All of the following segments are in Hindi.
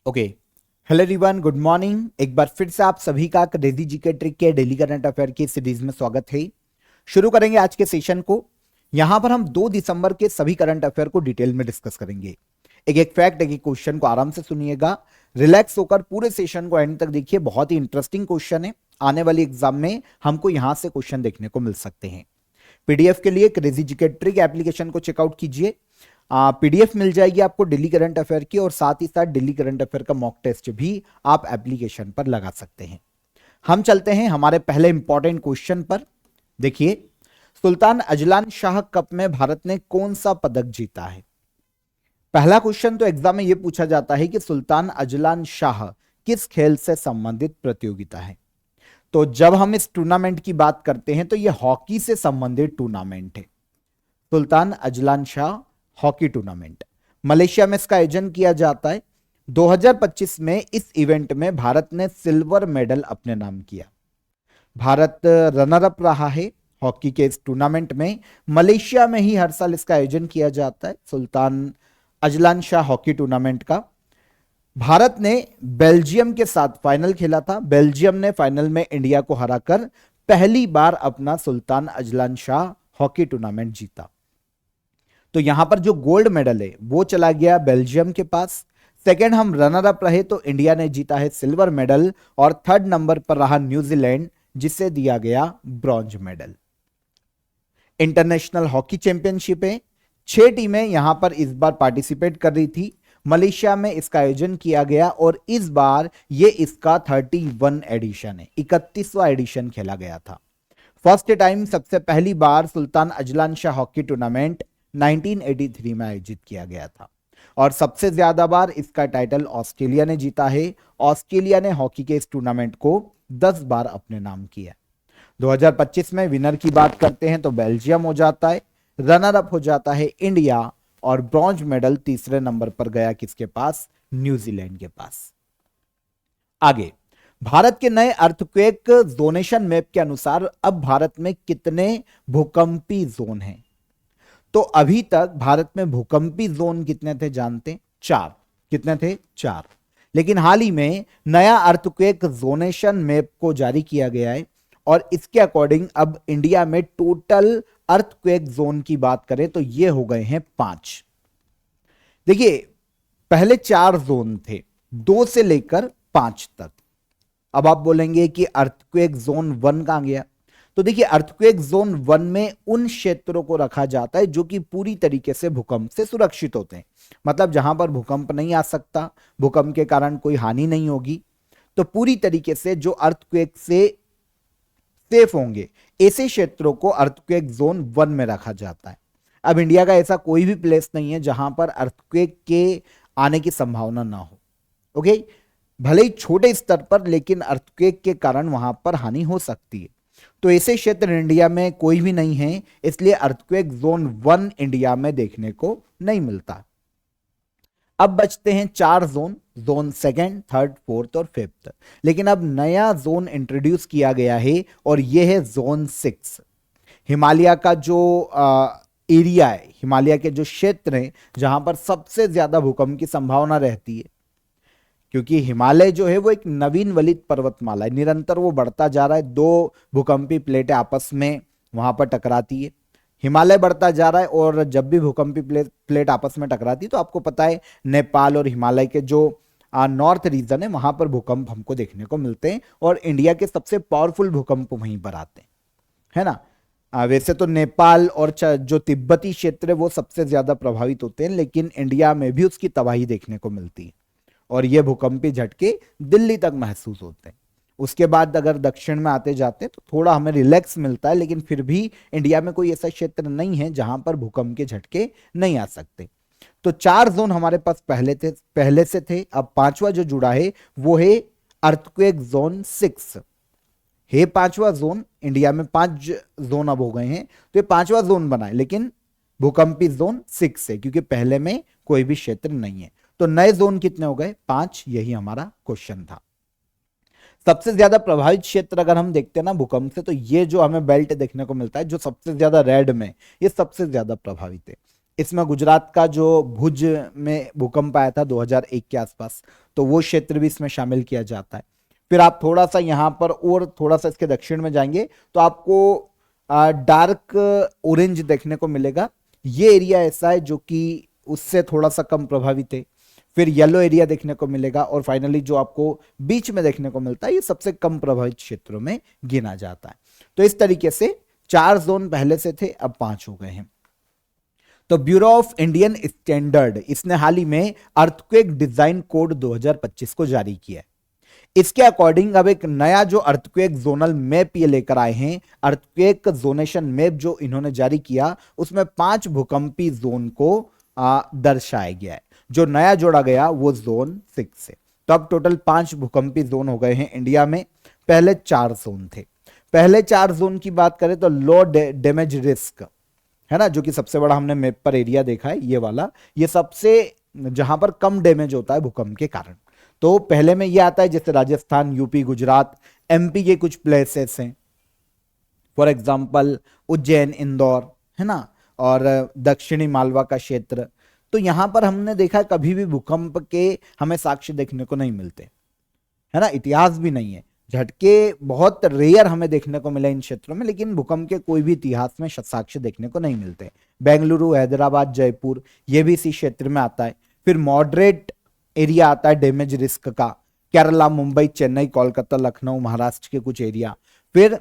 Okay, hello everyone, good morning. एक बार फिर से आप सभी का क्रेजी जीके ट्रिक के डेली करंट अफेयर की सीरीज में स्वागत है। शुरू करेंगे आज के सेशन को। यहां पर हम 2 दिसंबर के सभी करंट अफेयर को डिटेल में डिस्कस करेंगे। एक एक फैक्ट, एक एक क्वेश्चन को आराम से सुनिएगा, रिलैक्स होकर पूरे सेशन को एंड तक देखिए। बहुत ही इंटरेस्टिंग क्वेश्चन है, आने वाली एग्जाम में हमको यहां से क्वेश्चन देखने को मिल सकते हैं। पीडीएफ के लिए क्रेजी जीके ट्रिक एप्लीकेशन को चेकआउट कीजिए। पीडीएफ मिल जाएगी आपको डेली करंट अफेयर की, और साथ ही साथ डेली करंट अफेयर का मॉक टेस्ट भी आप एप्लीकेशन पर लगा सकते हैं। हम चलते हैं हमारे पहले इंपॉर्टेंट क्वेश्चन पर। देखिए, सुल्तान अजलान शाह कप में भारत ने कौन सा पदक जीता है? पहला क्वेश्चन तो एग्जाम में यह पूछा जाता है कि सुल्तान अजलान शाह किस खेल से संबंधित प्रतियोगिता है। तो जब हम इस टूर्नामेंट की बात करते हैं तो यह हॉकी से संबंधित टूर्नामेंट है। सुल्तान Azlan Shah hockey tournament Malaysia में इसका आयोजन किया जाता है। 2025 में इस इवेंट में भारत ने सिल्वर मेडल अपने नाम किया। भारत रनर अप रहा है हॉकी के इस टूर्नामेंट में। मलेशिया में ही हर साल इसका आयोजन किया जाता है, सुल्तान अजलान शाह हॉकी टूर्नामेंट का। भारत ने बेल्जियम के साथ फाइनल खेला था। बेल्जियम ने फाइनल में इंडिया को हराकर पहली बार अपना सुल्तान अजलान शाह हॉकी टूर्नामेंट जीता। तो यहां पर जो गोल्ड मेडल है वो चला गया बेल्जियम के पास। सेकेंड हम रनर अप रहे तो इंडिया ने जीता है सिल्वर मेडल, और थर्ड नंबर पर रहा न्यूजीलैंड, जिसे दिया गया bronze medal. International hockey championship है, 6 टीमें यहां पर इस बार पार्टिसिपेट कर रही थी। मलेशिया में इसका आयोजन किया गया और इस बार ये इसका 31 एडिशन है, 31वां एडिशन खेला गया था। फर्स्ट टाइम, सबसे पहली बार Sultan Azlan Shah hockey tournament 1983 में आयोजित किया गया था, और सबसे ज्यादा बार इसका टाइटल ऑस्ट्रेलिया ने जीता है। ऑस्ट्रेलिया ने हॉकी के इस टूर्नामेंट को 10 बार अपने नाम किया। 2025 में विनर की बात करते हैं तो बेल्जियम हो जाता है, रनर अप हो जाता है इंडिया, और ब्रॉन्ज मेडल तीसरे नंबर पर गया किसके पास? न्यूजीलैंड के पास। आगे, भारत के नए अर्थक्वेक जोनेशन मैप के अनुसार अब भारत में कितने भूकंपी जोन हैं? तो अभी तक भारत में भूकंपी जोन कितने थे जानते हैं? 4। कितने थे? 4। लेकिन हाल ही में नया अर्थक्वेक जोनेशन मैप को जारी किया गया है, और इसके अकॉर्डिंग अब इंडिया में टोटल अर्थक्वेक जोन की बात करें तो ये हो गए हैं 5। देखिए, पहले 4 जोन थे, 2 से लेकर 5 तक। अब आप बोलेंगे कि अर्थक्वेक जोन 1 कहां गया? तो देखिए, अर्थक्वेक जोन 1 में उन क्षेत्रों को रखा जाता है जो कि पूरी तरीके से भूकंप से सुरक्षित होते हैं। मतलब जहां पर भूकंप नहीं आ सकता, भूकंप के कारण कोई हानि नहीं होगी, तो पूरी तरीके से जो अर्थक्वेक से सेफ होंगे, ऐसे क्षेत्रों को अर्थक्वेक जोन 1 में रखा जाता है। अब इंडिया का ऐसा कोई भी प्लेस नहीं है जहां पर अर्थक्वेक के आने की संभावना ना हो। ओके, भले ही छोटे स्तर पर, लेकिन अर्थक्वेक के कारण वहां पर हानि हो सकती है। तो ऐसे क्षेत्र इंडिया में कोई भी नहीं है, इसलिए अर्थक्वेक जोन 1 इंडिया में देखने को नहीं मिलता। अब बचते हैं 4 zone, zone 2nd, 3rd, 4th और 5th। लेकिन अब नया जोन इंट्रोड्यूस किया गया है, और यह है जोन 6। हिमालय का जो एरिया है, हिमालय के जो क्षेत्र हैं जहां पर सबसे ज्यादा भूकंप की संभावना रहती है, क्योंकि हिमालय जो है वो एक नवीन वलित पर्वतमाला है, निरंतर वो बढ़ता जा रहा है। 2 भूकंपी प्लेटें आपस में वहां पर टकराती है, हिमालय बढ़ता जा रहा है, और जब भी भूकंपी प्लेट आपस में टकराती है तो आपको पता है नेपाल और हिमालय के जो नॉर्थ रीजन है वहां पर भूकंप हमको देखने को मिलते हैं, और इंडिया के सबसे पावरफुल भूकंप वहीं पर आते हैं, है ना। वैसे तो नेपाल और जो तिब्बती क्षेत्र है वो सबसे ज्यादा प्रभावित होते हैं, लेकिन इंडिया में भी उसकी तबाही देखने को मिलती है, और ये भूकंपी झटके दिल्ली तक महसूस होते हैं। उसके बाद अगर दक्षिण में आते जाते हैं तो थोड़ा हमें रिलैक्स मिलता है, लेकिन फिर भी इंडिया में कोई ऐसा क्षेत्र नहीं है जहां पर भूकंप के झटके नहीं आ सकते। तो 4 जोन हमारे पास पहले से थे। अब 5वां जो जुड़ा है वो है अर्थक्वेक जोन 6 है। 5वां जोन, इंडिया में 5 जोन अब हो गए हैं, तो ये 5वां जोन बना है, लेकिन भूकंपी जोन 6 है, क्योंकि पहले में कोई भी क्षेत्र नहीं है। तो नए जोन कितने हो गए? 5। यही हमारा क्वेश्चन था। सबसे ज्यादा प्रभावित क्षेत्र अगर हम देखते हैं ना भूकंप से, तो ये जो हमें बेल्ट देखने को मिलता है, जो सबसे ज्यादा रेड में, ये सबसे ज्यादा प्रभावित है। इसमें गुजरात का जो भुज में भूकंप आया था 2001 के आसपास, तो वो क्षेत्र भी इसमें शामिल किया जाता है। फिर आप थोड़ा सा यहाँ पर और थोड़ा सा इसके दक्षिण में जाएंगे तो आपको डार्क ऑरेंज देखने को मिलेगा। ये एरिया ऐसा है जो कि उससे थोड़ा सा कम प्रभावित है। फिर येलो एरिया देखने को मिलेगा और फाइनली जो आपको बीच में देखने को मिलता है ये सबसे कम प्रभावित क्षेत्रों में गिना जाता है। तो इस तरीके से 4 जोन पहले से थे, अब 5 हो गए हैं। तो ब्यूरो ऑफ इंडियन स्टैंडर्ड इसने हाल ही में अर्थक्वेक डिजाइन कोड 2025 को जारी किया है। इसके अकॉर्डिंग अब एक नया जो अर्थक्वेक जोनल मैप ये लेकर आए हैं, अर्थक्वेक जोनेशन मैप जो इन्होंने जारी किया, उसमें 5 भूकंपी जोन को दर्शाया गया है। जो नया जोड़ा गया वो जोन 6 है। तो अब टोटल 5 भूकंपी जोन हो गए हैं इंडिया में, पहले 4 जोन थे। पहले 4 जोन की बात करें तो लो डैमेज रिस्क है ना, जो कि सबसे बड़ा हमने मैप पर एरिया देखा है, ये वाला, ये सबसे जहां पर कम डैमेज होता है भूकंप के कारण। तो पहले में ये आता है जैसे राजस्थान, यूपी, गुजरात, एमपी के कुछ प्लेसेस हैं, फॉर एग्जांपल उज्जैन, इंदौर, है ना, और दक्षिणी मालवा का क्षेत्र। तो यहां पर हमने देखा कभी भी भूकंप के हमें साक्ष्य देखने को नहीं मिलते, है ना, इतिहास भी नहीं है। झटके बहुत रेयर हमें देखने को मिले इन क्षेत्रों में, लेकिन भूकंप के कोई भी इतिहास में साक्ष्य देखने को नहीं मिलते। बेंगलुरु, हैदराबाद, जयपुर, ये भी इसी क्षेत्र में आता है। फिर मॉडरेट एरिया आता है डैमेज रिस्क का, केरला, मुंबई, चेन्नई, कोलकाता, लखनऊ, महाराष्ट्र के कुछ एरिया। फिर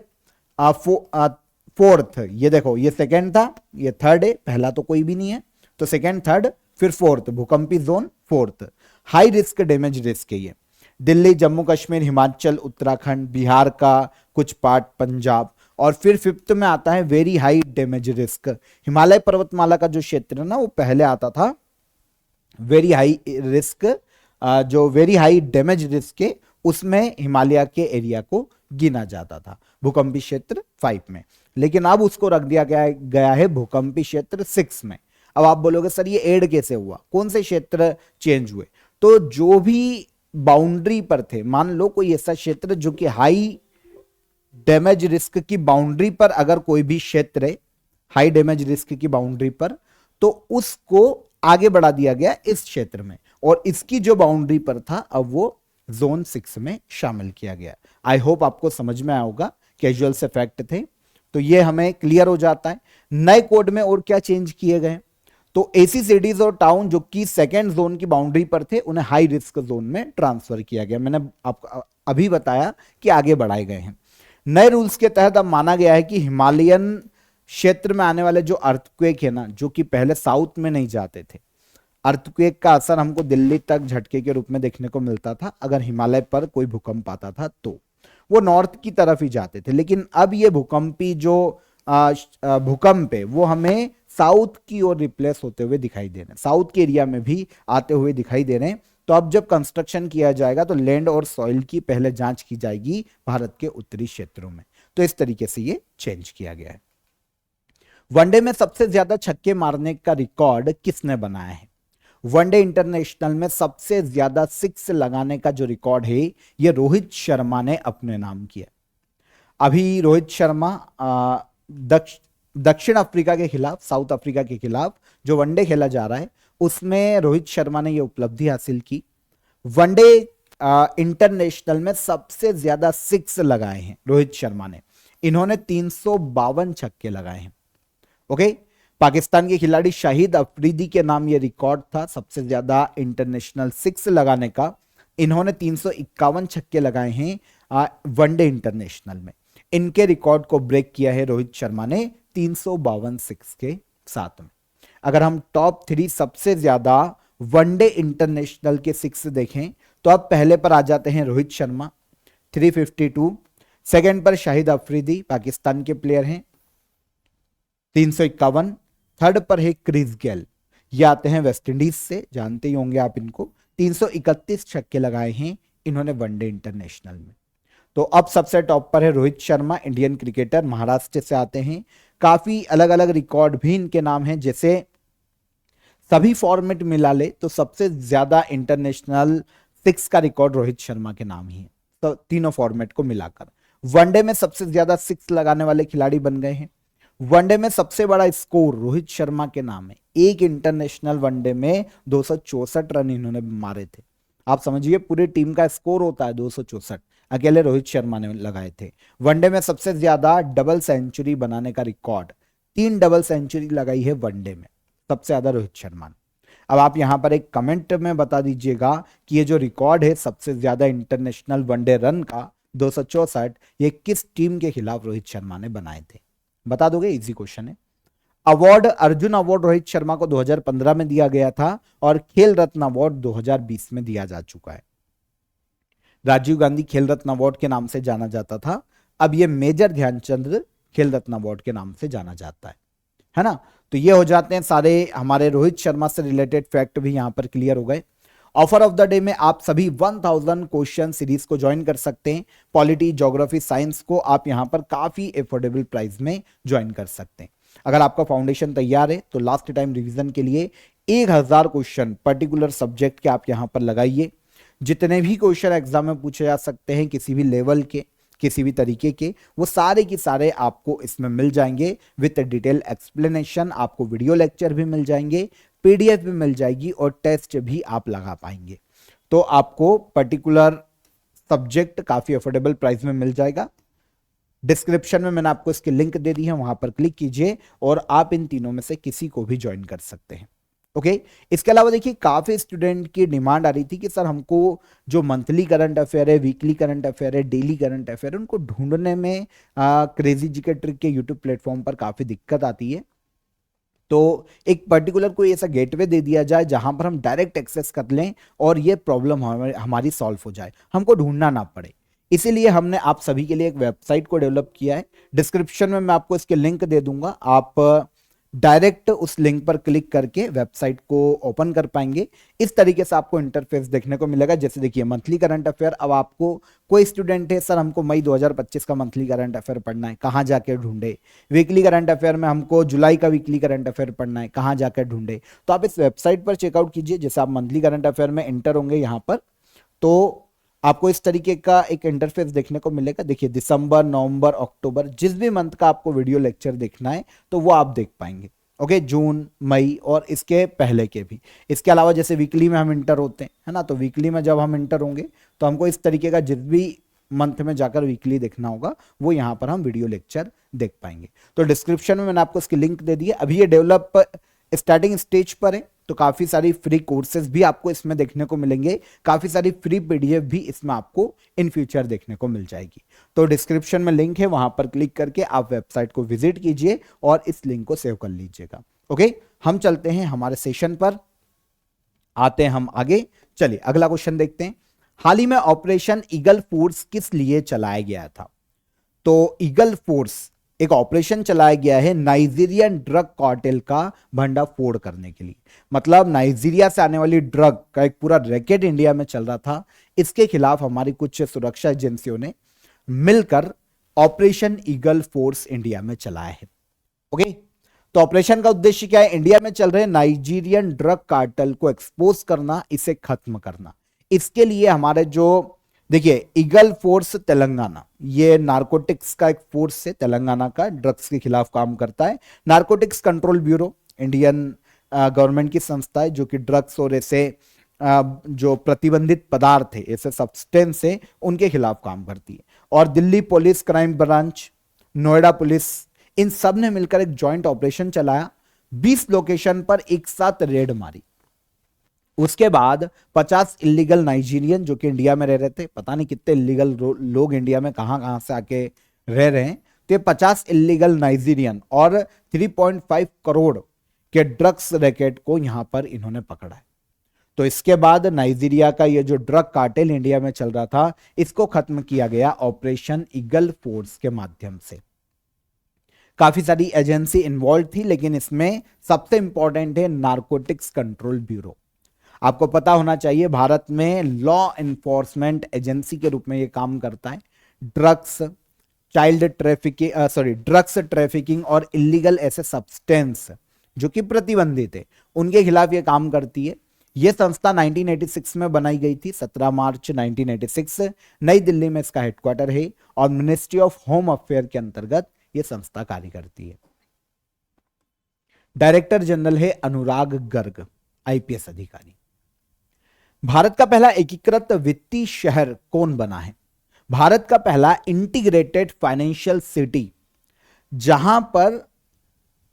फोर्थ, ये देखो, ये सेकेंड था, ये थर्ड है, पहला तो कोई भी नहीं है, तो सेकेंड, थर्ड, फिर फोर्थ, भूकंपी zone fourth, high risk damage risk है ये। दिल्ली, जम्मू कश्मीर, हिमाचल, उत्तराखंड, बिहार का कुछ पार्ट, पंजाब। और फिर फिफ्थ में आता है very high damage risk. Himalaya पर्वतमाला का जो क्षेत्र है ना, वो पहले आता था वेरी हाई रिस्क, जो वेरी हाई डैमेज रिस्क है उसमें हिमालय के एरिया को गिना जाता था भूकंपी क्षेत्र 5 में, लेकिन अब उसको रख दिया गया है भूकंपी क्षेत्र 6 में। अब आप बोलोगे सर ये ऐड कैसे हुआ, कौन से क्षेत्र चेंज हुए? तो जो भी बाउंड्री पर थे, मान लो कोई ऐसा क्षेत्र जो कि हाई डैमेज रिस्क की बाउंड्री पर अगर कोई भी क्षेत्र है हाई डैमेज रिस्क की बाउंड्री पर, तो उसको आगे बढ़ा दिया गया इस क्षेत्र में, और इसकी जो बाउंड्री पर था अब वो जोन 6 में शामिल किया गया। आई होप आपको समझ में आया होगा, कैजुअल से फैक्ट थे तो ये हमें क्लियर हो जाता है। नए कोड में और क्या चेंज किए गए, तो ऐसी सिटीज और टाउन जो कि सेकेंड जोन की बाउंड्री पर थे उन्हें हाई रिस्क जोन में ट्रांसफर किया गया। मैंने आपको अभी बताया कि आगे बढ़ाए गए हैं। नए रूल्स के तहत अब माना गया है कि हिमालयन क्षेत्र में आने वाले जो अर्थक्वेक है ना, जो कि पहले साउथ में नहीं जाते थे, अर्थक्वेक का असर हमको दिल्ली तक झटके के रूप में देखने को मिलता था, अगर हिमालय पर कोई भूकंप आता था तो वो नॉर्थ की तरफ ही जाते थे। लेकिन अब ये भूकंपी जो भूकंप है वो हमें साउथ की ओर रिप्लेस होते हुए दिखाई दे रहे हैं, साउथ के एरिया में भी आते हुए दिखाई दे रहे हैं। तो अब जब कंस्ट्रक्शन किया जाएगा तो लैंड और सॉइल की पहले जांच की जाएगी भारत के उत्तरी क्षेत्रों में। तो इस तरीके से ये चेंज किया गया है। वनडे में सबसे ज्यादा छक्के मारने का रिकॉर्ड किसने बनाया है? वनडे इंटरनेशनल में सबसे ज्यादा 6 लगाने का जो रिकॉर्ड है ये रोहित शर्मा ने अपने नाम किया। अभी रोहित शर्मा दक्षिण अफ्रीका के खिलाफ, साउथ अफ्रीका के खिलाफ जो वनडे खेला जा रहा है उसमें रोहित शर्मा ने यह उपलब्धि हासिल की। वनडे इंटरनेशनल में सबसे ज्यादा 6 लगाए हैं रोहित शर्मा ने, इन्होंने 352 छक्के लगाए हैं। ओके, पाकिस्तान के खिलाड़ी शाहिद अफरीदी के नाम यह रिकॉर्ड था सबसे ज्यादा इंटरनेशनल 6 लगाने का, इन्होंने 351 छक्के लगाए हैं वनडे इंटरनेशनल में। इनके रिकॉर्ड को ब्रेक किया है रोहित शर्मा ने 352 6 के साथ में। अगर हम टॉप 3 सबसे ज्यादा वनडे इंटरनेशनल के 6 देखें तो अब पहले पर आ जाते हैं रोहित शर्मा 352, सेकंड पर शाहिद अफरीदी पाकिस्तान के प्लेयर हैं 351, थर्ड पर है क्रिस गेल, ये आते हैं वेस्ट इंडीज से, जानते ही होंगे आप इनको, 331 छक्के लगाए हैं इन्होंने वनडे इंटरनेशनल में। तो अब सबसे टॉप पर है रोहित शर्मा, इंडियन क्रिकेटर, महाराष्ट्र से आते हैं। काफी अलग अलग रिकॉर्ड भी इनके नाम हैं, जैसे सभी फॉर्मेट मिला ले तो सबसे ज्यादा इंटरनेशनल 6 का रिकॉर्ड रोहित शर्मा के नाम ही है, तो तीनों फॉर्मेट को मिलाकर वनडे में सबसे ज्यादा 6 लगाने वाले खिलाड़ी बन गए हैं। वनडे में सबसे बड़ा स्कोर रोहित शर्मा के नाम है। एक इंटरनेशनल वनडे में 264 रन इन्होंने मारे थे। आप समझिए पूरी टीम का स्कोर होता है 264, अकेले रोहित शर्मा ने लगाए थे। वनडे में सबसे ज्यादा डबल सेंचुरी बनाने का रिकॉर्ड, 3 डबल सेंचुरी लगाई है वनडे में, सबसे ज्यादा रोहित शर्मा ने। अब आप यहां पर एक कमेंट में बता दीजिएगा कि ये जो रिकॉर्ड है सबसे ज्यादा इंटरनेशनल वनडे रन का 264, ये किस टीम के खिलाफ रोहित शर्मा ने बनाए थे, बता दोगे? इजी क्वेश्चन है। अवार्ड, अर्जुन अवार्ड रोहित शर्मा को 2015 में दिया गया था और खेल रत्न अवार्ड 2020 में दिया जा चुका है। राजीव गांधी खेल रत्न अवार्ड के नाम से जाना जाता था, अब यह मेजर ध्यानचंद खेल रत्न अवार्ड के नाम से जाना जाता है ना। तो ये हो जाते हैं सारे हमारे रोहित शर्मा से रिलेटेड फैक्ट भी यहां पर क्लियर हो गए। ऑफर ऑफ द डे में आप सभी 1000 क्वेश्चन सीरीज को ज्वाइन कर सकते हैं। पॉलिटी, ज्योग्राफी, साइंस को आप यहां पर काफी एफोर्डेबल प्राइस में ज्वाइन कर सकते हैं। अगर आपका फाउंडेशन तैयार है तो लास्ट टाइम रिवीजन के लिए 1000 क्वेश्चन पर्टिकुलर सब्जेक्ट के आप यहां पर लगाइए। जितने भी क्वेश्चन एग्जाम में पूछे जा सकते हैं किसी भी लेवल के, किसी भी तरीके के, वो सारे के सारे आपको इसमें मिल जाएंगे विद डिटेल एक्सप्लेनेशन। आपको वीडियो लेक्चर भी मिल जाएंगे, पीडीएफ भी मिल जाएगी और टेस्ट भी आप लगा पाएंगे। तो आपको पर्टिकुलर सब्जेक्ट काफी अफोर्डेबल प्राइस में मिल जाएगा। डिस्क्रिप्शन में मैंने आपको इसकी लिंक दे दी है, वहां पर क्लिक कीजिए और आप इन तीनों में से किसी को भी ज्वाइन कर सकते हैं। ओके इसके अलावा देखिए काफी स्टूडेंट की डिमांड आ रही थी कि सर हमको जो मंथली करंट अफेयर है, वीकली करंट अफेयर है, डेली करंट अफेयर है, उनको ढूंढने में क्रेजी जीके ट्रिक के यूट्यूब प्लेटफॉर्म पर काफी दिक्कत आती है। तो एक पर्टिकुलर कोई ऐसा गेटवे दे दिया जाए जहां पर हम डायरेक्ट एक्सेस कर लें और ये प्रॉब्लम हमारी सॉल्व हो जाए, हमको ढूंढना ना पड़े। इसीलिए हमने आप सभी के लिए एक वेबसाइट को डेवलप किया है। डिस्क्रिप्शन में मैं आपको इसके लिंक दे दूंगा, आप डायरेक्ट उस लिंक पर क्लिक करके वेबसाइट को ओपन कर पाएंगे। इस तरीके से आपको इंटरफेस देखने को मिलेगा। जैसे देखिए मंथली करंट अफेयर, अब आपको कोई स्टूडेंट है सर हमको मई 2025 का मंथली करंट अफेयर पढ़ना है, कहाँ जाके ढूंढे। वीकली करंट अफेयर में हमको जुलाई का वीकली करंट अफेयर पढ़ना है, कहाँ जाकर ढूंढे। तो आप इस वेबसाइट पर चेकआउट कीजिए। जैसे आप मंथली करंट अफेयर में एंटर होंगे यहाँ पर, तो आपको इस तरीके का एक इंटरफेस देखने को मिलेगा। देखिए दिसंबर, नवंबर, अक्टूबर, जिस भी मंथ का आपको वीडियो लेक्चर देखना है तो वो आप देख पाएंगे। ओके जून, मई और इसके पहले के भी। इसके अलावा जैसे वीकली में हम इंटर होते हैं, है ना, तो वीकली में जब हम इंटर होंगे तो हमको इस तरीके का जिस भी मंथ में जाकर वीकली देखना होगा वो यहाँ पर हम वीडियो लेक्चर देख पाएंगे। तो डिस्क्रिप्शन में मैंने आपको इसकी लिंक दे दी है। अभी ये डेवलप स्टार्टिंग स्टेज पर है, तो काफी सारी फ्री कोर्सेज भी आपको इसमें देखने को मिलेंगे, काफी सारी फ्री पीडीएफ भी इसमें आपको इन फ्यूचर देखने को मिल जाएगी। तो डिस्क्रिप्शन में लिंक है, वहां पर क्लिक करके आप वेबसाइट को विजिट कीजिए और इस लिंक को सेव कर लीजिएगा। ओके हम चलते हैं हमारे सेशन पर, आते हैं हम आगे। चलिए अगला क्वेश्चन देखते हैं। हाल ही में ऑपरेशन ईगल फोर्स किस लिए चलाया गया था? तो ईगल फोर्स एक ऑपरेशन चलाया गया है नाइजीरियन ड्रग कार्टेल का भंडाफोड़ करने के लिए। मतलब नाइजीरिया से आने वाली ड्रग का एक पूरा रैकेट इंडिया में चल रहा था, इसके खिलाफ हमारी कुछ सुरक्षा एजेंसियों ने मिलकर ऑपरेशन ईगल फोर्स इंडिया में चलाया है। ओके तो ऑपरेशन का उद्देश्य क्या है? इंडिया में चल रहे नाइजीरियन ड्रग कार्टेल को एक्सपोज करना, इसे खत्म करना। इसके लिए हमारे जो देखिए ईगल फोर्स तेलंगाना, ये नारकोटिक्स का एक फोर्स है तेलंगाना का, ड्रग्स के खिलाफ काम करता है। Narcotics control bureau Indian government की संस्था है जो कि ड्रग्स और ऐसे जो प्रतिबंधित पदार्थ है, ऐसे सब्सटेंस है, उनके खिलाफ काम करती है। और Delhi police crime branch, Noida police, इन सब ने मिलकर एक जॉइंट ऑपरेशन चलाया। 20 लोकेशन पर एक साथ रेड मारी। उसके बाद 50 इलीगल नाइजीरियन जो कि इंडिया में रह रहे थे, पता नहीं कितने इलीगल लोग इंडिया में कहां कहां से आके रह रहे हैं, तो ये 50 इलीगल नाइजीरियन और 3.5 करोड़ के ड्रग्स रैकेट को यहां पर इन्होंने पकड़ा है। तो इसके बाद नाइजीरिया का ये जो ड्रग कार्टेल इंडिया में चल रहा था, इसको खत्म किया गया ऑपरेशन ईगल फोर्स के माध्यम से। काफी सारी एजेंसी इन्वॉल्व थी, लेकिन इसमें सबसे इंपॉर्टेंट है नारकोटिक्स कंट्रोल ब्यूरो। आपको पता होना चाहिए भारत में लॉ एनफोर्समेंट एजेंसी के रूप में यह काम करता है। ड्रग्स, ड्रग्स ट्रैफिकिंग और इलीगल ऐसे सब्सटेंस जो कि प्रतिबंधित है, उनके खिलाफ यह काम करती है। यह संस्था 1986 में बनाई गई थी, 17 मार्च 1986 नई दिल्ली में इसका हेडक्वार्टर है और मिनिस्ट्री ऑफ होम अफेयर के अंतर्गत यह संस्था कार्य करती है। डायरेक्टर जनरल है अनुराग गर्ग, आईपीएस अधिकारी। भारत का पहला एकीकृत वित्तीय शहर कौन बना है? भारत का पहला इंटीग्रेटेड फाइनेंशियल सिटी, जहां पर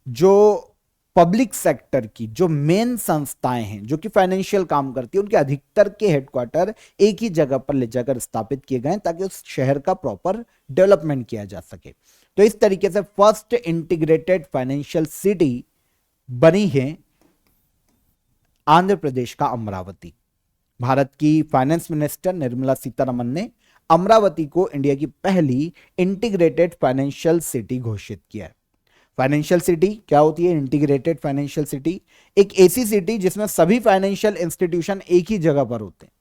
जो पब्लिक सेक्टर की जो मेन संस्थाएं हैं जो कि फाइनेंशियल काम करती है, उनके अधिकतर के हेडक्वार्टर एक ही जगह पर ले जाकर स्थापित किए गए ताकि उस शहर का प्रॉपर डेवलपमेंट किया जा सके। तो इस तरीके से फर्स्ट इंटीग्रेटेड फाइनेंशियल सिटी बनी है आंध्र प्रदेश का अमरावती। भारत की फाइनेंस मिनिस्टर निर्मला सीतारमन ने अमरावती को इंडिया की पहली इंटीग्रेटेड फाइनेंशियल सिटी घोषित किया है। फाइनेंशियल सिटी क्या होती है? इंटीग्रेटेड फाइनेंशियल सिटी एक ऐसी सिटी जिसमें सभी फाइनेंशियल इंस्टीट्यूशन एक ही जगह पर होते हैं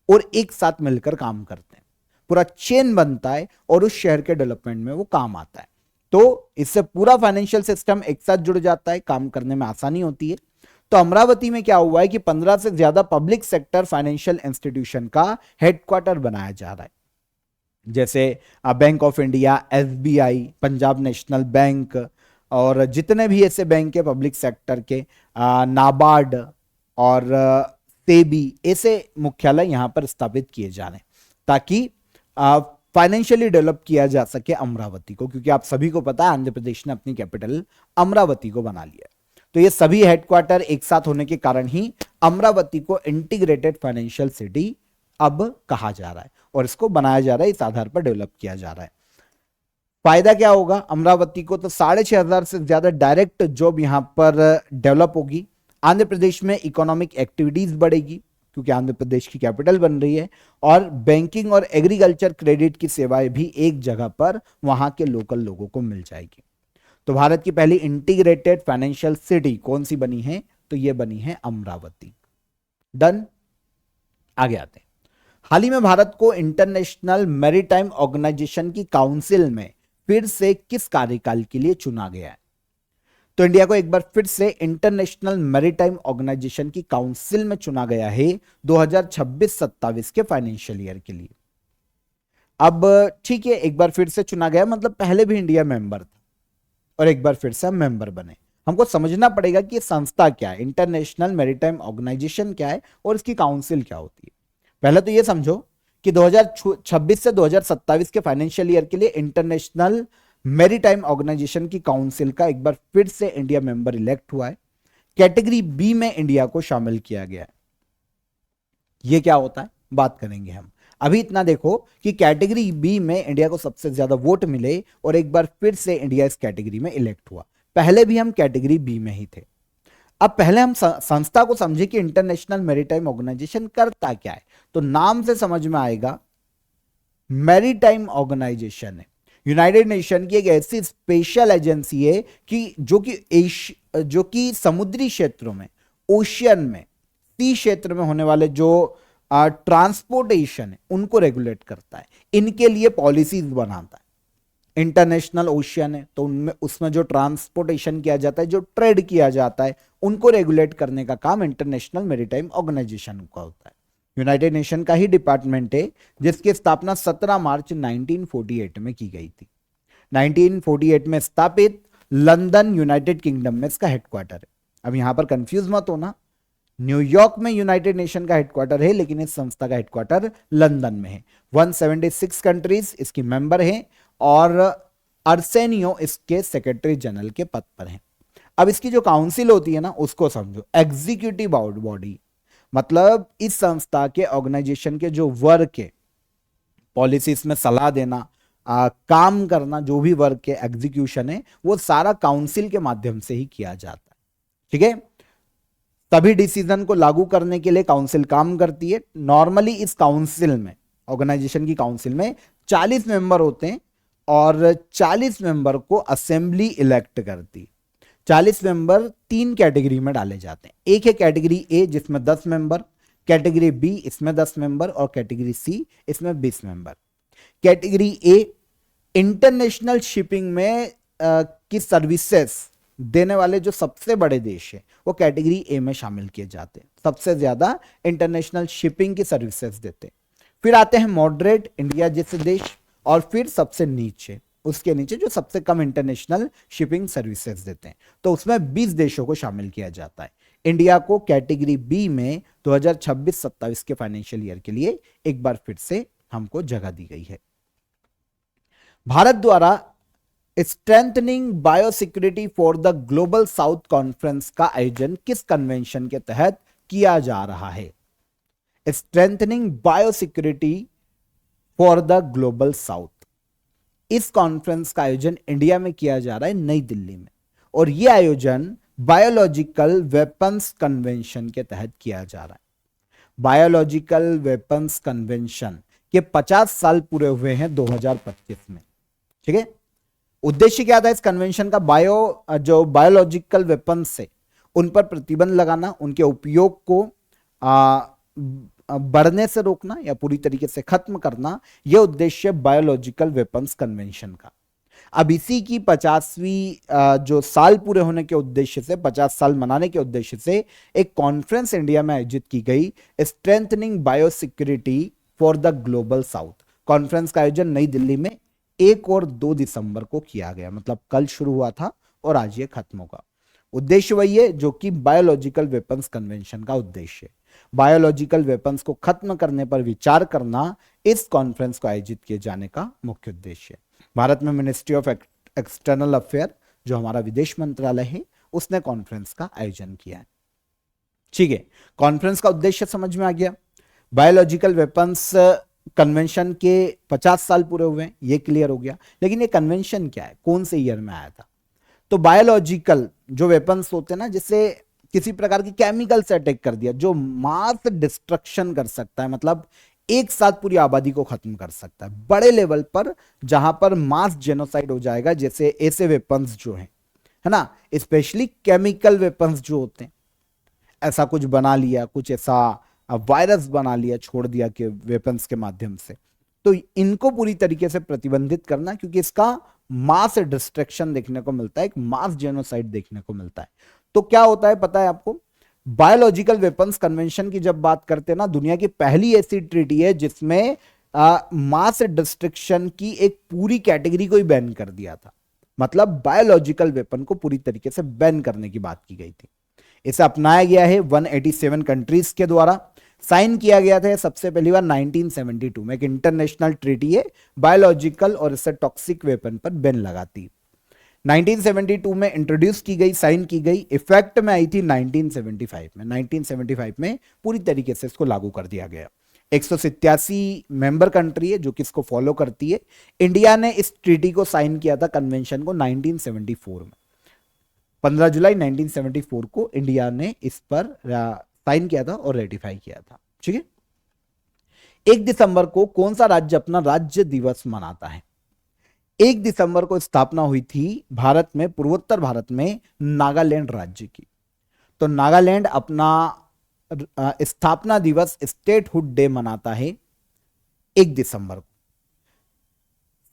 और एक साथ मिलकर काम करते हैं, पूरा चेन बनता है और उस शहर के डेवलपमेंट में वो काम आता है। तो इससे पूरा फाइनेंशियल सिस्टम एक साथ जुड़ जाता है, काम करने में आसानी होती है। तो अमरावती में क्या हुआ है कि 15 से ज्यादा पब्लिक सेक्टर फाइनेंशियल इंस्टीट्यूशन का हेडक्वार्टर बनाया जा रहा है, जैसे bank of India, SBI, Punjab national bank और जितने भी ऐसे बैंक है पब्लिक सेक्टर के, नाबार्ड और सेबी, ऐसे मुख्यालय यहां पर स्थापित किए जा रहे हैं ताकि फाइनेंशियली डेवलप किया जा सके अमरावती को, क्योंकि आप सभी को पता है आंध्र प्रदेश ने अपनी कैपिटल अमरावती को बना लिया है। तो ये सभी हेडक्वार्टर एक साथ होने के कारण ही अमरावती को इंटीग्रेटेड फाइनेंशियल सिटी अब कहा जा रहा है और इसको बनाया जा रहा है, इस आधार पर डेवलप किया जा रहा है। फायदा क्या होगा अमरावती को? तो 6,500 से ज्यादा डायरेक्ट जॉब यहां पर डेवलप होगी। आंध्र प्रदेश में इकोनॉमिक एक्टिविटीज बढ़ेगी क्योंकि आंध्र प्रदेश की कैपिटल बन रही है, और बैंकिंग और एग्रीकल्चर क्रेडिट की सेवाएं भी एक जगह पर वहां के लोकल लोगों को मिल जाएगी। तो भारत की पहली इंटीग्रेटेड फाइनेंशियल सिटी कौन सी बनी है? तो ये बनी है अमरावती। डन। आगे आते हैं। हाल ही में भारत को इंटरनेशनल मैरीटाइम ऑर्गेनाइजेशन की काउंसिल में फिर से किस कार्यकाल के लिए चुना गया है? तो इंडिया को एक बार फिर से इंटरनेशनल मैरीटाइम ऑर्गेनाइजेशन की काउंसिल में चुना गया है 2026-27 के फाइनेंशियल ईयर के लिए। अब ठीक है, एक बार फिर से चुना गया मतलब पहले भी इंडिया मेंबर था और एक बार फिर से हम मेंबर बने। हमको समझना पड़ेगा कि संस्था क्या है, इंटरनेशनल मैरीटाइम ऑर्गेनाइजेशन क्या है और इसकी काउंसिल क्या होती है। पहले तो ये समझो कि 2026 से 2027 के फाइनेंशियल ईयर के लिए इंटरनेशनल मैरीटाइम ऑर्गेनाइजेशन की काउंसिल का एक बार फिर से इंडिया मेंबर इलेक्ट हुआ है। कैटेगरी बी में इंडिया को शामिल किया गया है। ये क्या होता है बात करेंगे हम। अभी इतना देखो कि कैटेगरी बी में इंडिया को सबसे ज्यादा वोट मिले और एक बार फिर से इंडिया इस कैटेगरी में इलेक्ट हुआ। पहले भी हम कैटेगरी बी में ही थे। अब पहले हम संस्था को समझे कि इंटरनेशनल मैरीटाइम ऑर्गेनाइजेशन करता क्या है। तो नाम से समझ में आएगा, मैरीटाइम ऑर्गेनाइजेशन है, यूनाइटेड नेशन की एक ऐसी स्पेशल एजेंसी है कि जो कि समुद्री क्षेत्रों में, ओशियन में, सी क्षेत्र में होने वाले जो ट्रांसपोर्टेशन है उनको रेगुलेट करता है, इनके लिए पॉलिसीज बनाता है। इंटरनेशनल ओशियन है तो उनमें उसमें जो ट्रांसपोर्टेशन किया जाता है, जो ट्रेड किया जाता है, उनको रेगुलेट करने का काम इंटरनेशनल मैरीटाइम ऑर्गेनाइजेशन का होता है। यूनाइटेड नेशन का ही डिपार्टमेंट है जिसकी स्थापना 17 मार्च 1948 में की गई थी। 1948 में स्थापित, लंदन यूनाइटेड किंगडम में इसका हेडक्वार्टर है। अब यहां पर कंफ्यूज मत होना, न्यूयॉर्क में यूनाइटेड नेशन का हेडक्वार्टर है लेकिन इस संस्था का हेडक्वार्टर लंदन में है। 176 कंट्रीज इसकी मेंबर हैं और अर्सेनियो इसके सेक्रेटरी जनरल के पद पर हैं। अब इसकी जो काउंसिल होती है ना उसको समझो, एग्जीक्यूटिव बॉडी, मतलब इस संस्था के ऑर्गेनाइजेशन के जो वर्क है, पॉलिसीज में सलाह देना, काम करना, जो भी वर्क है, एग्जीक्यूशन है, वो सारा काउंसिल के माध्यम से ही किया जाता है। ठीक है, तभी डिसीजन को लागू करने के लिए काउंसिल काम करती है। नॉर्मली इस काउंसिल में, ऑर्गेनाइजेशन की काउंसिल में 40 मेंबर होते हैं और 40 मेंबर को असेंबली इलेक्ट करती है। 40 मेंबर 3 कैटेगरी में डाले जाते हैं। एक है कैटेगरी ए जिसमें 10 मेंबर, कैटेगरी बी इसमें 10 मेंबर और कैटेगरी सी इसमें 20 member. Category A international shipping में की सर्विसेज देने वाले जो सबसे बड़े देश है वो कैटेगरी ए में शामिल किए जाते हैं, सबसे ज्यादा इंटरनेशनल शिपिंग की सर्विसेज देते हैं। फिर आते हैं मॉडरेट, इंडिया जैसे देश, और फिर सबसे नीचे उसके नीचे जो सबसे कम इंटरनेशनल शिपिंग सर्विसेज देते हैं, तो उसमें 20 देशों को शामिल किया जाता है। इंडिया को कैटेगरी बी में 2026-27 के फाइनेंशियल ईयर के लिए एक बार फिर से हमको जगह दी गई है। भारत द्वारा strengthening biosecurity for the global south conference का आयोजन किस कन्वेंशन के तहत किया जा रहा है? Strengthening biosecurity for the global south, इस कॉन्फ्रेंस का आयोजन इंडिया में किया जा रहा है, नई दिल्ली में, और यह आयोजन बायोलॉजिकल वेपन्स कन्वेंशन के तहत किया जा रहा है। बायोलॉजिकल वेपन्स कन्वेंशन के 50 साल पूरे हुए हैं 2025 में। ठीक है, उद्देश्य क्या था इस कन्वेंशन का? जो बायोलॉजिकल वेपन्स से उन पर प्रतिबंध लगाना, उनके उपयोग को बढ़ने से रोकना या पूरी तरीके से खत्म करना, यह उद्देश्य बायोलॉजिकल वेपन्स कन्वेंशन का। अब इसी की 50वीं जो साल पूरे होने के उद्देश्य से, 50 साल मनाने के उद्देश्य से एक कॉन्फ्रेंस इंडिया में आयोजित की गई, strengthening biosecurity for the global south. Conference का आयोजन नई दिल्ली में 1 और 2 दिसंबर को किया गया, मतलब कल शुरू हुआ था और आज ये खत्म होगा। उद्देश्य वही है जो कि बायोलॉजिकल वेपन्स कन्वेंशन का उद्देश्य है। बायोलॉजिकल वेपन्स को खत्म करने पर विचार करना इस कॉन्फ्रेंस को आयोजित किए जाने का मुख्य उद्देश्य है। भारत में मिनिस्ट्री ऑफ एक्सटर्नल अफेयर, जो हमारा विदेश मंत्रालय है, उसने कॉन्फ्रेंस का आयोजन किया है। ठीक है, कॉन्फ्रेंस का उद्देश्य समझ में आ गया। बायोलॉजिकल वेपन्स कन्वेंशन के 50 साल पूरे हुए हैं, ये क्लियर हो गया। लेकिन ये कन्वेंशन क्या है, कौन से ईयर में आया था? तो बायोलॉजिकल जो वेपन्स होते हैं ना, जिससे किसी प्रकार की केमिकल से अटैक कर दिया, जो मास डिस्ट्रक्शन कर सकता है, मतलब एक साथ पूरी आबादी को खत्म कर सकता है बड़े लेवल पर, जहां पर मास जेनोसाइड हो जाएगा, जैसे ऐसे वेपन्स जो हैं, है ना, स्पेशली केमिकल वेपन्स जो होते हैं, ऐसा कुछ बना लिया, कुछ ऐसा वायरस बना लिया, छोड़ दिया कि वेपन्स के माध्यम से, तो इनको पूरी तरीके से प्रतिबंधित करना, क्योंकि इसका मास डिस्ट्रक्शन देखने को मिलता है, एक मास जेनोसाइड देखने को मिलता है। तो क्या होता है पता है आपको? बायोलॉजिकल वेपन्स कन्वेंशन की जब बात करते हैं ना, दुनिया की पहली ऐसी ट्रीटी है जिसमें मास डिस्ट्रक्शन की एक पूरी कैटेगरी को ही बैन कर दिया था। मतलब बायोलॉजिकल वेपन को पूरी तरीके से बैन करने की बात की गई थी। इसे अपनाया गया है 187 कंट्रीज के द्वारा, साइन किया गया था सबसे पहली बार 1972 में। एक इंटरनेशनल ट्रीटी है, बायोलॉजिकल और इससे टॉक्सिक वेपन पर बैन लगाती। 1972 में इंट्रोड्यूस की गई, साइन की गई, इफेक्ट में आई थी 1975 में। 1975 में पूरी तरीके से इसको लागू कर दिया गया। 187 मेंबर कंट्री है जो कि इसको फॉलो करती है। इंडिया ने इस ट्रीटी को साइन किया था, कन्वेंशन को, 1974 में। 15 जुलाई 1974 को इंडिया ने इस पर साइन किया था और रेटिफाई किया था। ठीक है, 1 दिसंबर को कौन सा राज्य अपना राज्य दिवस मनाता है? 1 दिसंबर को स्थापना हुई थी भारत में, पूर्वोत्तर भारत में, नागालैंड राज्य की। तो नागालैंड अपना स्थापना दिवस, स्टेटहुड डे, मनाता है 1 दिसंबर को।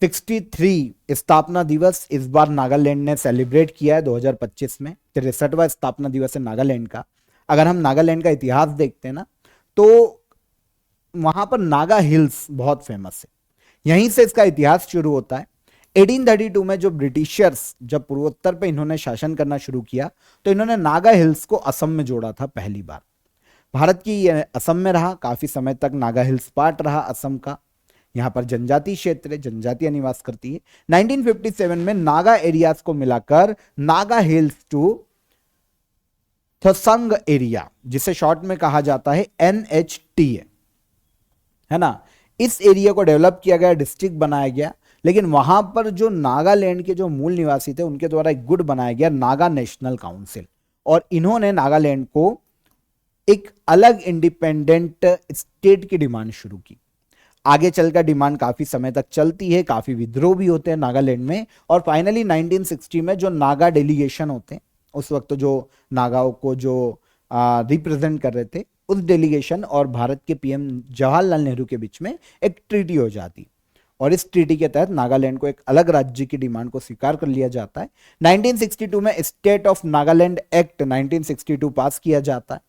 63 स्थापना दिवस इस बार नागालैंड ने सेलिब्रेट किया है 2025 में। 63वां स्थापना दिवस है नागालैंड का। अगर हम नागालैंड का इतिहास देखते हैं ना, तो वहां पर नागा हिल्स बहुत फेमस है, यहीं से इसका इतिहास शुरू होता है। 1832 में जो ब्रिटिशर्स जब पूर्वोत्तर पे इन्होंने शासन करना शुरू किया, तो इन्होंने नागा हिल्स को असम में जोड़ा था पहली बार। भारत की असम में रहा, काफी समय तक नागा हिल्स पार्ट रहा असम का। यहां पर जनजातीय क्षेत्र है, जनजातियां निवास करती है। 1957 में नागा एरियाज को मिलाकर नागा हिल्स टू थसंग एरिया, जिसे शॉर्ट में कहा जाता है NHT है ना, इस एरिया को डेवलप किया गया, डिस्ट्रिक्ट बनाया गया। लेकिन वहां पर जो नागालैंड के जो मूल निवासी थे, उनके द्वारा एक गुट बनाया गया, नागा नेशनल काउंसिल, और इन्होंने नागालैंड को एक अलग इंडिपेंडेंट स्टेट की डिमांड शुरू की। आगे चलकर डिमांड काफी समय तक चलती है, काफी विद्रोह भी होते हैं नागालैंड में, और फाइनली 1960 में जो नागा डेलीगेशन होते हैं, उस वक्त जो नागाओं को जो रिप्रेजेंट कर रहे थे, उस डेलीगेशन और भारत के PM जवाहरलाल नेहरू के बीच में एक ट्रीटी हो जाती, और इस ट्रीटी के तहत नागालैंड को एक अलग राज्य की डिमांड को स्वीकार कर लिया जाता है। 1962 में स्टेट ऑफ नागालैंड एक्ट 1962 पास किया जाता है।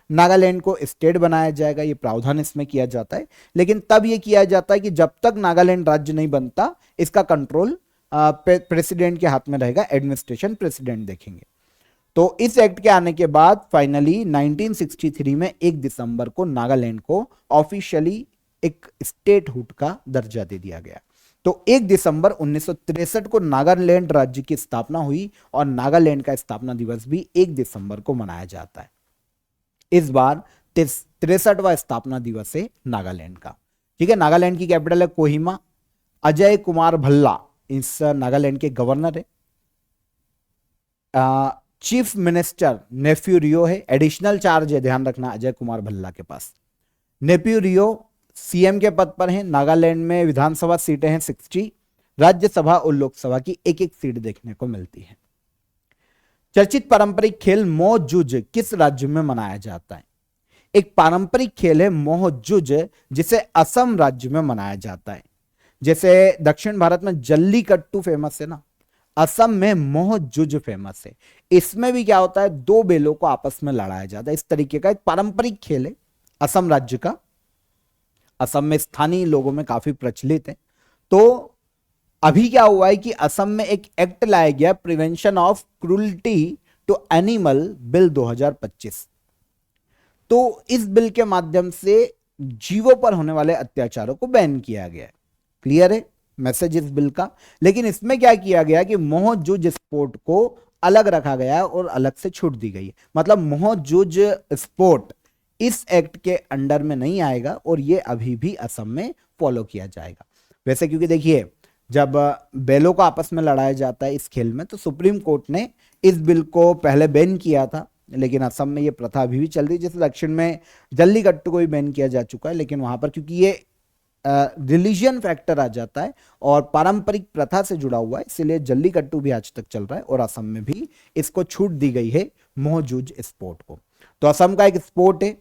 नागालैंड को स्टेट बनाया जाएगा, ये प्रावधान इसमें किया जाता है। लेकिन तब ये किया जाता है कि जब तक नागालैंड राज्य नहीं बनता, इसका कंट्रोल प्रेसिडेंट के हाथ में रहेगा, एडमिनिस्ट्रेशन प्रेसिडेंट देखेंगे। तो इस एक्ट के आने के बाद फाइनली 1963 में 1 दिसंबर को नागालैंड को ऑफिशियली एक स्टेटहुड का दर्जा दे दिया गया। तो 1 दिसंबर 1963 को नागालैंड राज्य की स्थापना हुई और नागालैंड का स्थापना दिवस भी 1 दिसंबर को मनाया जाता है। इस बार 63वां स्थापना दिवस है नागालैंड का। ठीक है, नागालैंड की कैपिटल है कोहिमा। अजय कुमार भल्ला इस नागालैंड के गवर्नर है। चीफ मिनिस्टर नेफ्यू रियो है, एडिशनल चार्ज है, ध्यान रखना अजय कुमार भल्ला के पास। नेफ्यू रियो सीएम के पद पर हैं। नागालैंड में विधानसभा सीटें हैं 60, राज्यसभा और लोकसभा की एक एक सीट देखने को मिलती है। चर्चित पारंपरिक खेल मोह जुज किस राज्य में मनाया जाता है? एक पारंपरिक खेल है मोह जुज, जिसे असम राज्य में मनाया जाता है। जैसे दक्षिण भारत में जल्लीकट्टू फेमस है ना, असम में मोह जुज फेमस है। इसमें भी क्या होता है, दो बैलों को आपस में लड़ाया जाता है। इस तरीके का एक पारंपरिक खेल है असम राज्य का। असम में स्थानीय लोगों में काफी प्रचलित है। तो अभी क्या हुआ है कि असम में एक एक्ट लाया गया, prevention of cruelty to animal bill 2025। तो इस बिल के माध्यम से जीवों पर होने वाले अत्याचारों को बैन किया गया है। क्लियर है मैसेज इस बिल का। लेकिन इसमें क्या किया गया कि मोह जुज स्पोर्ट को अलग रखा गया है और अलग से छूट दी गई है। मतलब मोह जुज स्पोर्ट इस एक्ट के अंडर में नहीं आएगा और ये अभी भी असम में फॉलो किया जाएगा। वैसे क्योंकि देखिए, जब बैलों को आपस में लड़ाया जाता है इस खेल में, तो सुप्रीम कोर्ट ने इस बिल को पहले बैन किया था, लेकिन असम में ये प्रथा अभी भी चल रही है। जैसे दक्षिण में जल्लीकट्टू को भी बैन किया जा चुका है, लेकिन वहां पर क्योंकि ये रिलीजियन फैक्टर आ जाता है और पारंपरिक प्रथा से जुड़ा हुआ है, इसलिए जल्लीकट्टू भी आज तक चल रहा है और असम में भी इसको छूट दी गई है मोह जुज स्पोर्ट को। तो असम का एक स्पोर्ट है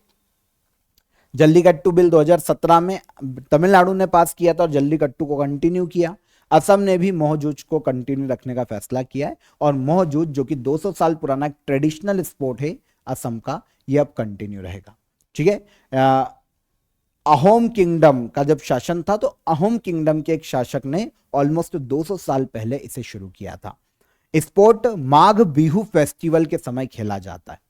जल्लीकट्टू। बिल 2017 में तमिलनाडु ने पास किया था और जल्लीकट्टू को कंटिन्यू किया। असम ने भी मोह जूझ को कंटिन्यू रखने का फैसला किया है और मोह जूझ जो कि 200 साल पुराना ट्रेडिशनल स्पोर्ट है असम का, यह अब कंटिन्यू रहेगा। ठीक है, अहोम किंगडम का जब शासन था तो अहोम किंगडम के एक शासक ने ऑलमोस्ट 200 साल पहले इसे शुरू किया था। स्पोर्ट माघ बिहू फेस्टिवल के समय खेला जाता है।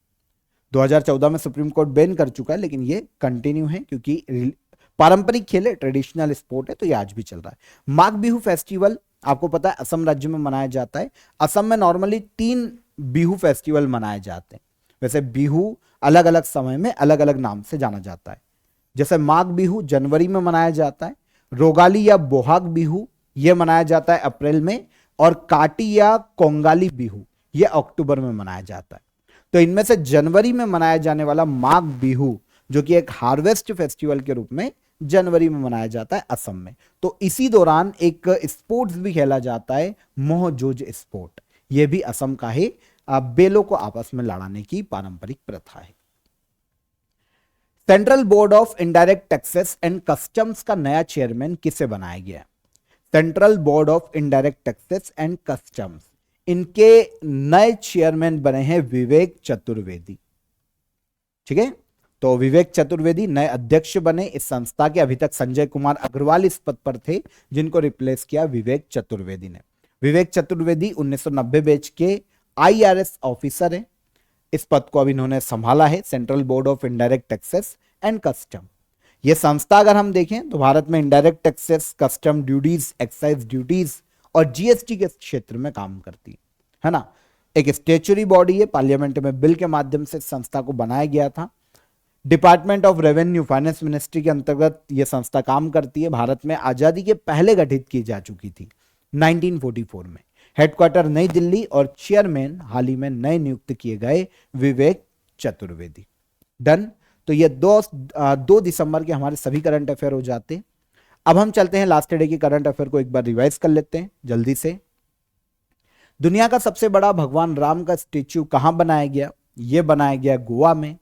2014 में सुप्रीम कोर्ट बैन कर चुका है, लेकिन ये कंटिन्यू है क्योंकि पारंपरिक खेल है, ट्रेडिशनल स्पोर्ट है, तो ये आज भी चल रहा है। माघ बिहू फेस्टिवल आपको पता है असम राज्य में मनाया जाता है। असम में नॉर्मली 3 बिहू फेस्टिवल मनाए जाते हैं। वैसे बिहू अलग अलग समय में अलग अलग नाम से जाना जाता है। जैसे माघ बिहू जनवरी में मनाया जाता है, रोगाली या बोहाग बिहू यह मनाया जाता है अप्रैल में, और काटी या कोंगाली बिहू यह अक्टूबर में मनाया जाता है। तो इनमें से जनवरी में मनाया जाने वाला माघ बिहू, जो कि एक हार्वेस्ट फेस्टिवल के रूप में जनवरी में मनाया जाता है असम में। तो इसी दौरान एक स्पोर्ट्स भी खेला जाता है, मोह जुज स्पोर्ट। यह भी असम का है। बेलों को आपस में लड़ाने की पारंपरिक प्रथा है। Central board of indirect taxes and customs का नया चेयरमैन किसे बनाया गया? Central board of indirect taxes and customs, इनके नए चेयरमैन बने हैं विवेक चतुर्वेदी। ठीक है, तो विवेक चतुर्वेदी नए अध्यक्ष बने इस संस्था के। अभी तक संजय कुमार अग्रवाल इस पद पर थे, जिनको रिप्लेस किया विवेक चतुर्वेदी ने। विवेक चतुर्वेदी 1990 बैच के आईआरएस ऑफिसर हैं। इस पद को अब इन्होंने संभाला है, central board of indirect taxes and custom. यह संस्था अगर हम देखें तो भारत में indirect taxes, custom duties, excise duties और जीएसटी के क्षेत्र में काम करती है ना। एक स्टेचुरी बॉडी है, पार्लियामेंट में बिल के माध्यम से संस्था को बनाया गया था। Department of revenue finance ministry के अंतर्गत यह संस्था काम करती है। भारत में आजादी के पहले गठित की जा चुकी थी 1944 में। हेडक्वार्टर नई दिल्ली और चेयरमैन हाल ही में नए नियुक्त किए गए विवेक चतुर्वेदी। डन। तो ये 2 दिसंबर के हमारे सभी करंट अफेयर हो जाते हैं। अब हम चलते हैं लास्ट डे की करंट अफेयर को एक बार रिवाइज कर लेते हैं जल्दी से। दुनिया का सबसे बड़ा भगवान राम का स्टेच्यू कहां बनाया गया? यह बनाया गया गोवा में।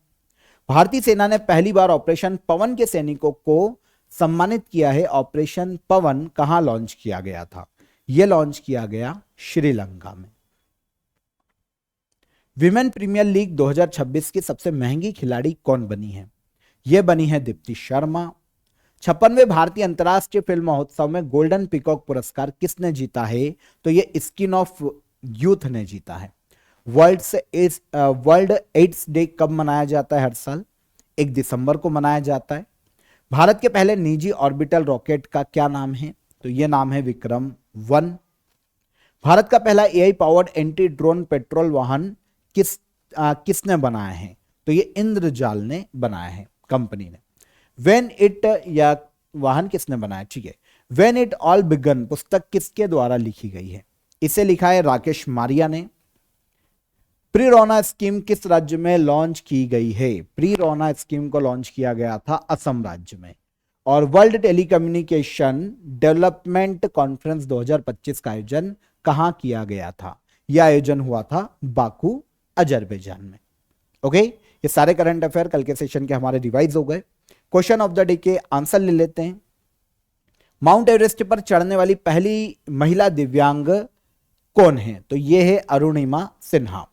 भारतीय सेना ने पहली बार ऑपरेशन पवन के सैनिकों को सम्मानित किया है। ऑपरेशन पवन कहां लॉन्च किया गया था? यह लॉन्च किया गया श्रीलंका में। विमेन प्रीमियर लीग 2026 की सबसे महंगी खिलाड़ी कौन बनी है? यह बनी है दीप्ति शर्मा। 56वें भारतीय अंतर्राष्ट्रीय फिल्म महोत्सव में गोल्डन पीकॉक पुरस्कार किसने जीता है? तो ये स्किन ऑफ यूथ ने जीता है। वर्ल्ड एड्स डे कब मनाया जाता है? हर साल 1 दिसंबर को मनाया जाता है। भारत के पहले निजी ऑर्बिटल रॉकेट का क्या नाम है? तो यह नाम है विक्रम-1। भारत का पहला AI powered anti drone petrol वाहन किसने बनाया है? तो ये इंद्रजाल ने बनाया है, कंपनी ने। व्हेन इट, या वाहन किसने बनाया, ठीक है। व्हेन इट ऑल बिगन पुस्तक किसके द्वारा लिखी गई है? इसे लिखा है राकेश मारिया ने। प्री रोना स्कीम किस राज्य में लॉन्च की गई है? प्री रोना स्कीम को लॉन्च किया गया था असम राज्य में। और वर्ल्ड टेलीकम्युनिकेशन डेवलपमेंट कॉन्फ्रेंस 2025 का आयोजन कहां किया गया था? यह आयोजन हुआ था बाकू, अजरबैजान में। ओके, ये सारे करंट अफेयर कल के सेशन के हमारे रिवाइज हो गए। क्वेश्चन ऑफ द डे के आंसर ले लेते हैं। माउंट एवरेस्ट पर चढ़ने वाली पहली महिला दिव्यांग कौन है? तो यह है अरुणिमा सिन्हा।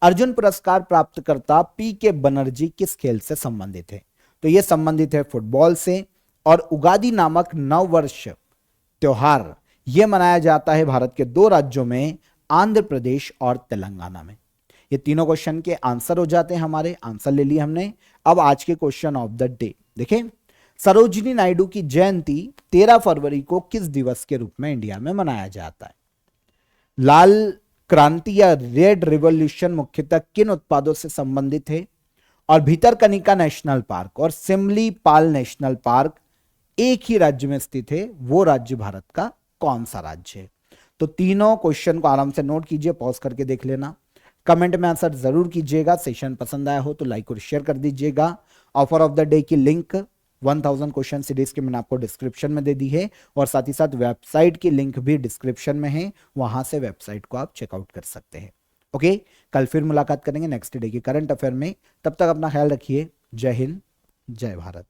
अर्जुन पुरस्कार प्राप्तकर्ता पी.के. बनर्जी किस खेल से संबंधित है? तो यह संबंधित है फुटबॉल से। और उगादि नामक नव वर्ष त्योहार यह मनाया जाता है भारत के 2 राज्यों में, आंध्र प्रदेश और तेलंगाना में। ये तीनों क्वेश्चन के आंसर हो जाते हैं हमारे। आंसर ले लिए हमने। अब आज के क्वेश्चन ऑफ द डे देखें। सरोजिनी नायडू की जयंती 13 फरवरी को किस दिवस के रूप में इंडिया में मनाया जाता है? लाल क्रांति या रेड रिवॉल्यूशन मुख्यतः किन उत्पादों से संबंधित है? और भीतरकनिका नेशनल पार्क और सिमली पाल नेशनल पार्क एक ही राज्य में स्थित है, वो राज्य भारत का कौन सा राज्य है? तो तीनों क्वेश्चन को आराम से नोट कीजिए, पॉज करके देख लेना, कमेंट में आंसर जरूर कीजिएगा। सेशन पसंद आया हो तो लाइक और शेयर कर दीजिएगा। ऑफर ऑफ द डे की लिंक 1000 क्वेश्चन सीरीज की मैंने आपको डिस्क्रिप्शन में दे दी है, और साथ ही साथ वेबसाइट की लिंक भी डिस्क्रिप्शन में है, वहां से वेबसाइट को आप चेकआउट कर सकते हैं। ओके, कल फिर मुलाकात करेंगे नेक्स्ट डे के करंट अफेयर में। तब तक अपना ख्याल रखिए। जय हिंद, जय भारत।